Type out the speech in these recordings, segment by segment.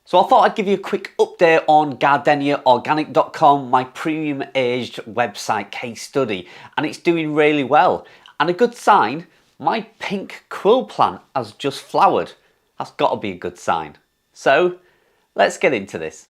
So I thought I'd give you a quick update on GardeniaOrganic.com, my premium aged website case study, and it's doing really well. And a good sign, my pink quill plant has just flowered. That's got to be a good sign. So let's get into this.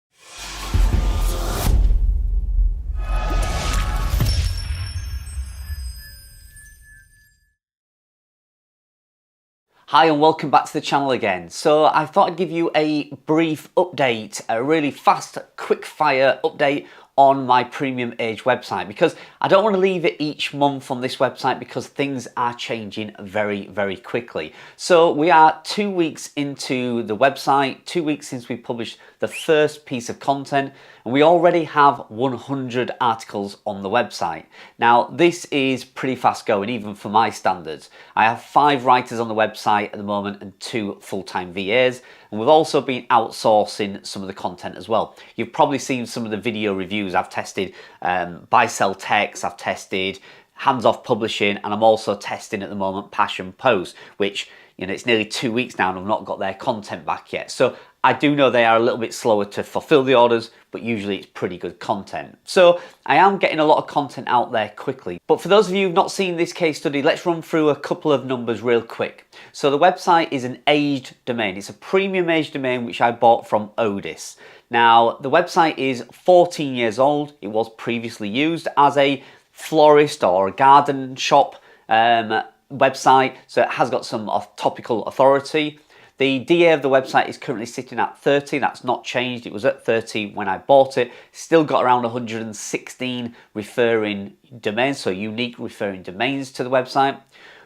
Hi and welcome back to the channel again. So I thought I'd give you a brief update, a really fast, quick fire update on my premium age website, because I don't want to leave it each month on this website because things are changing very, very quickly. So we are 2 weeks into the website, 2 weeks since we published the first piece of content, and we already have 100 articles on the website. Now this is pretty fast going even for my standards. I have 5 writers on the website at the moment and 2 full-time VAs, and we've also been outsourcing some of the content as well. You've probably seen some of the video reviews. I've tested buy-sell text, I've tested hands-off publishing, and I'm also testing at the moment Passion Post, which, you know, it's nearly 2 weeks now and I've not got their content back yet. So I do know they are a little bit slower to fulfill the orders, but usually it's pretty good content. So I am getting a lot of content out there quickly. But for those of you who've not seen this case study, let's run through a couple of numbers real quick. So the website is an aged domain. It's a premium aged domain which I bought from ODYS. Now the website is 14 years old. It was previously used as a florist or a garden shop website, so it has got some topical authority. The DA of the website is currently sitting at 30. That's not changed. It was at 30 when I bought it. Still got around 116 referring domains, so unique referring domains to the website.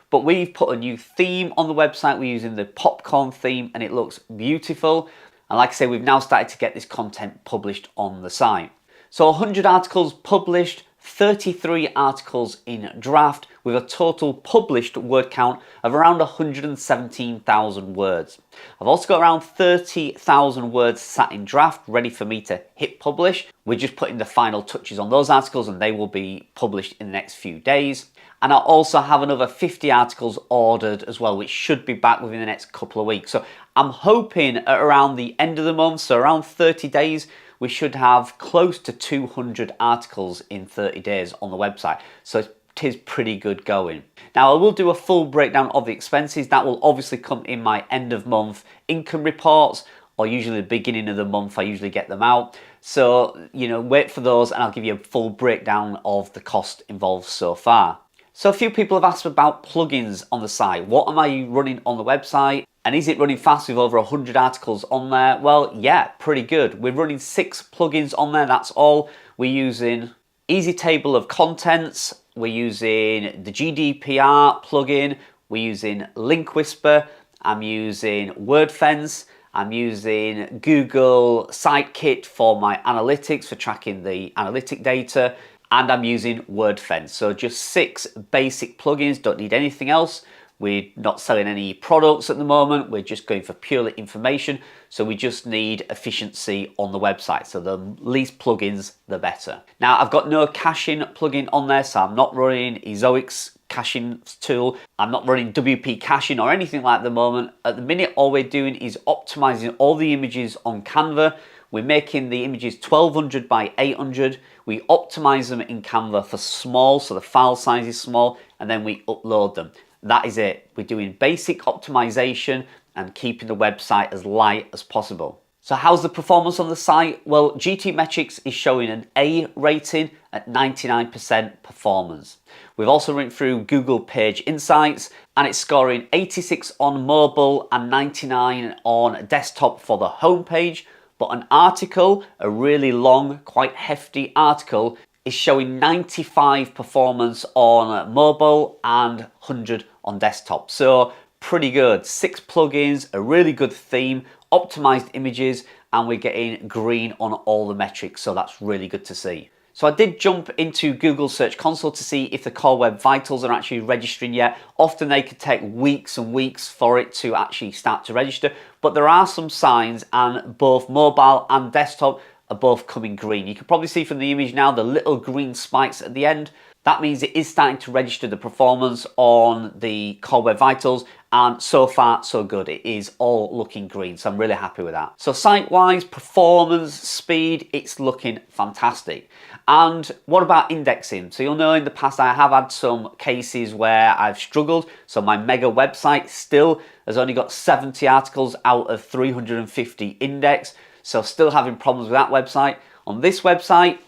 But we've put a new theme on the website. We're using the popcorn theme and it looks beautiful. And like I say, we've now started to get this content published on the site. So 100 articles published, 33 articles in draft, with a total published word count of around 117,000 words. I've also got around 30,000 words sat in draft, ready for me to hit publish. We're just putting the final touches on those articles and they will be published in the next few days. And I also have another 50 articles ordered as well, which should be back within the next couple of weeks. So I'm hoping at around the end of the month, so around 30 days, we should have close to 200 articles in 30 days on the website. So it is pretty good going. Now I will do a full breakdown of the expenses. That will obviously come in my end of month income reports, or usually the beginning of the month I usually get them out. So, you know, wait for those and I'll give you a full breakdown of the cost involved so far. So a few people have asked about plugins on the site. What am I running on the website? And is it running fast with over 100 articles on there? Well, yeah, pretty good. We're running 6 plugins on there, that's all. We're using Easy Table of Contents, we're using the GDPR plugin, we're using Link Whisper, I'm using WordFence, I'm using Google Sitekit for my analytics, for tracking the analytic data, and I'm using WordFence. So just 6 basic plugins, don't need anything else. We're not selling any products at the moment. We're just going for purely information. So we just need efficiency on the website. So the least plugins, the better. Now I've got no caching plugin on there. So I'm not running Ezoic's caching tool. I'm not running WP caching or anything like that at the moment. At the minute, all we're doing is optimizing all the images on Canva. We're making the images 1200 by 800. We optimize them in Canva for small, so the file size is small, and then we upload them. That is it. We're doing basic optimization and keeping the website as light as possible. So how's the performance on the site? Well, GTmetrix is showing an A rating at 99% performance. We've also run through Google Page Insights and it's scoring 86 on mobile and 99 on desktop for the homepage. But an article, a really long, quite hefty article, is showing 95 performance on mobile and 100 on desktop. So pretty good. 6 plugins, a really good theme, optimized images, and we're getting green on all the metrics. So that's really good to see. So I did jump into Google Search Console to see if the Core Web Vitals are actually registering yet. Often they could take weeks and weeks for it to actually start to register, but there are some signs and both mobile and desktop are both coming green. You can probably see from the image now the little green spikes at the end. That means it is starting to register the performance on the Core Web Vitals, and so far so good. It is all looking green, so I'm really happy with that. So site-wise, performance, speed, it's looking fantastic. And what about indexing? So you'll know in the past I have had some cases where I've struggled. So my mega website still has only got 70 articles out of 350 index. So still having problems with that website. On this website,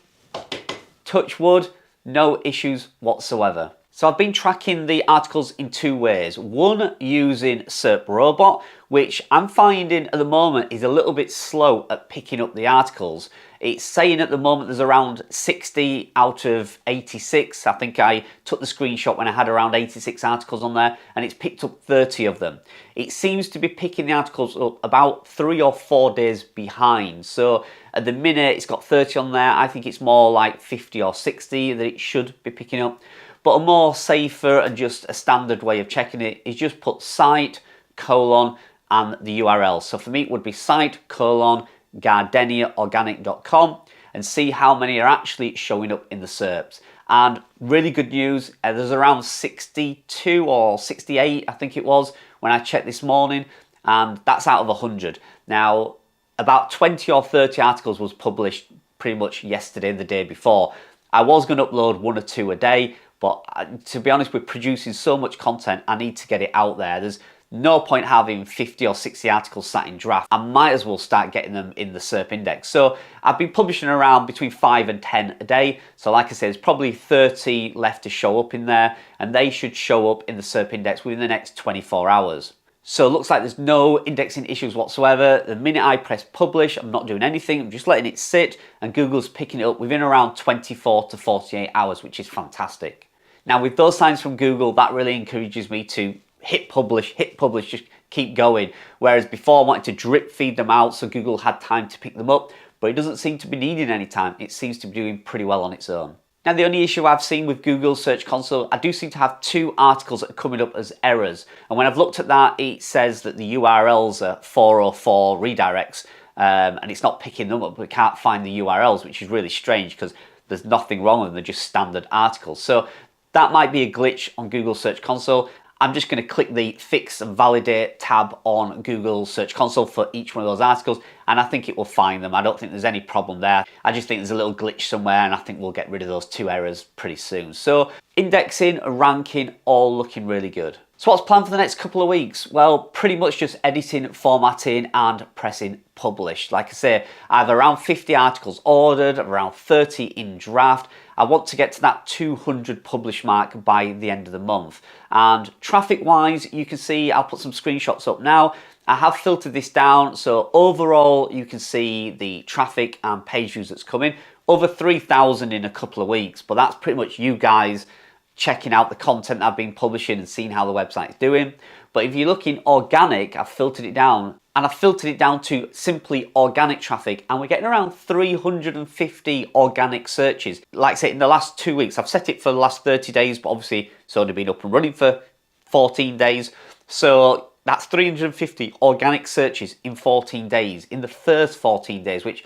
touch wood, no issues whatsoever. So I've been tracking the articles in two ways. One, using SERP Robot, which I'm finding at the moment is a little bit slow at picking up the articles. It's saying at the moment there's around 60 out of 86. I think I took the screenshot when I had around 86 articles on there, and it's picked up 30 of them. It seems to be picking the articles up about 3 or 4 days behind. So at the minute it's got 30 on there. I think it's more like 50 or 60 that it should be picking up. But a more safer and just a standard way of checking it is just put site, colon, and the URL. So for me, it would be site, colon, gardeniaorganic.com, and see how many are actually showing up in the SERPs. And really good news, there's around 62 or 68, I think it was, when I checked this morning, and that's out of 100. Now, about 20 or 30 articles was published pretty much yesterday and the day before. I was going to upload 1 or 2 a day, but to be honest, we're producing so much content, I need to get it out there. There's no point having 50 or 60 articles sat in draft. I might as well start getting them in the SERP index. So I've been publishing around between 5 and 10 a day. So like I said, there's probably 30 left to show up in there, and they should show up in the SERP index within the next 24 hours. So it looks like there's no indexing issues whatsoever. The minute I press publish, I'm not doing anything. I'm just letting it sit, and Google's picking it up within around 24 to 48 hours, which is fantastic. Now, with those signs from Google, that really encourages me to hit publish, just keep going. Whereas before I wanted to drip feed them out so Google had time to pick them up, but it doesn't seem to be needing any time. It seems to be doing pretty well on its own. Now, the only issue I've seen with Google Search Console, I do seem to have 2 articles that are coming up as errors. And when I've looked at that, it says that the URLs are 404 redirects, and it's not picking them up. We can't find the URLs, which is really strange because there's nothing wrong with them. They're just standard articles. So that might be a glitch on Google Search Console. I'm just going to click the Fix and Validate tab on Google Search Console for each one of those articles, and I think it will find them. I don't think there's any problem there. I just think there's a little glitch somewhere, and I think we'll get rid of those 2 errors pretty soon. So indexing, ranking, all looking really good. So what's planned for the next couple of weeks? Well, pretty much just editing, formatting, and pressing publish. Like I say, I have around 50 articles ordered, around 30 in draft. I want to get to that 200 publish mark by the end of the month. And traffic-wise, you can see, I'll put some screenshots up now. I have filtered this down, so overall you can see the traffic and page views that's coming. Over 3,000 in a couple of weeks, but that's pretty much you guys checking out the content I've been publishing and seeing how the website's doing. But if you're looking organic, I've filtered it down, and I've filtered it down to simply organic traffic, and we're getting around 350 organic searches. Like I say, in the last 2 weeks, I've set it for the last 30 days, but obviously it's only been up and running for 14 days. So that's 350 organic searches in 14 days, in the first 14 days, which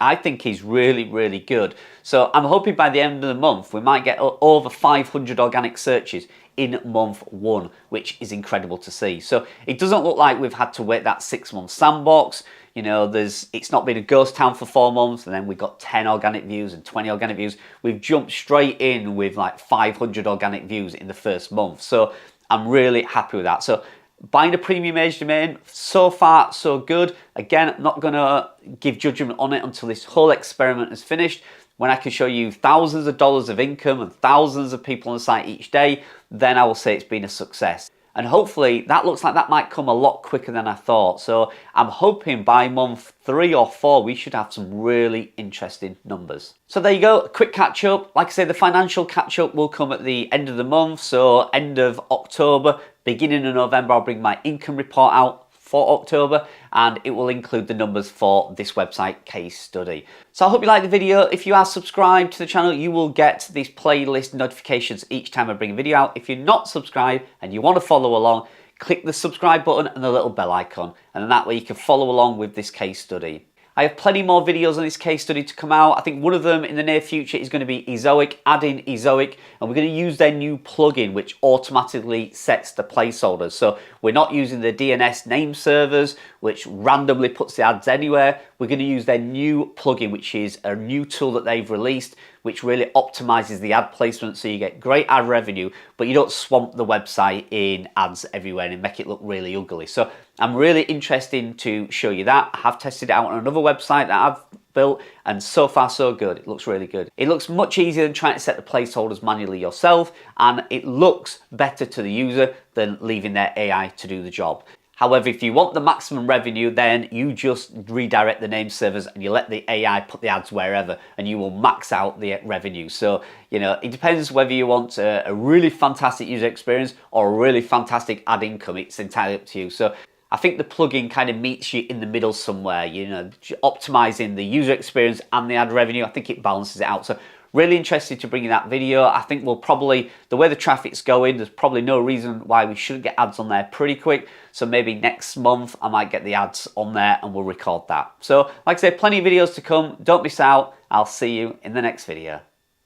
I think is really, really good. So I'm hoping by the end of the month, we might get over 500 organic searches in month 1, which is incredible to see. So it doesn't look like we've had to wait that 6-month sandbox. You know, it's not been a ghost town for 4 months, and then we've got 10 organic views and 20 organic views. We've jumped straight in with like 500 organic views in the first month. So I'm really happy with that. So buying a premium age domain, so far so good. Again, I'm not gonna give judgment on it until this whole experiment is finished. When I can show you thousands of dollars of income and thousands of people on the site each day, then I will say it's been a success. And hopefully that looks like that might come a lot quicker than I thought. So I'm hoping by month 3 or 4, we should have some really interesting numbers. So there you go, a quick catch up. Like I say, the financial catch up will come at the end of the month. So end of October, beginning of November, I'll bring my income report out for October, and it will include the numbers for this website case study. So I hope you like the video. If you are subscribed to the channel, you will get these playlist notifications each time I bring a video out. If you're not subscribed and you want to follow along, click the subscribe button and the little bell icon, and then that way you can follow along with this case study. I have plenty more videos on this case study to come out. I think one of them in the near future is going to be Ezoic, adding Ezoic, and we're going to use their new plugin which automatically sets the placeholders. So we're not using the DNS name servers which randomly puts the ads anywhere. We're going to use their new plugin, which is a new tool that they've released, which really optimizes the ad placement so you get great ad revenue, but you don't swamp the website in ads everywhere and make it look really ugly. So I'm really interested to show you that. I have tested it out on another website that I've built, and so far so good. It looks really good. It looks much easier than trying to set the placeholders manually yourself, and it looks better to the user than leaving their AI to do the job. However, if you want the maximum revenue, then you just redirect the name servers and you let the AI put the ads wherever, and you will max out the revenue. So, you know, it depends whether you want a really fantastic user experience or a really fantastic ad income. It's entirely up to you. So I think the plugin kind of meets you in the middle somewhere, you know, optimizing the user experience and the ad revenue. I think it balances it out. So really interested to bring you that video. I think we'll probably, the way the traffic's going, there's probably no reason why we shouldn't get ads on there pretty quick. So maybe next month I might get the ads on there and we'll record that. So like I said, plenty of videos to come. Don't miss out. I'll see you in the next video.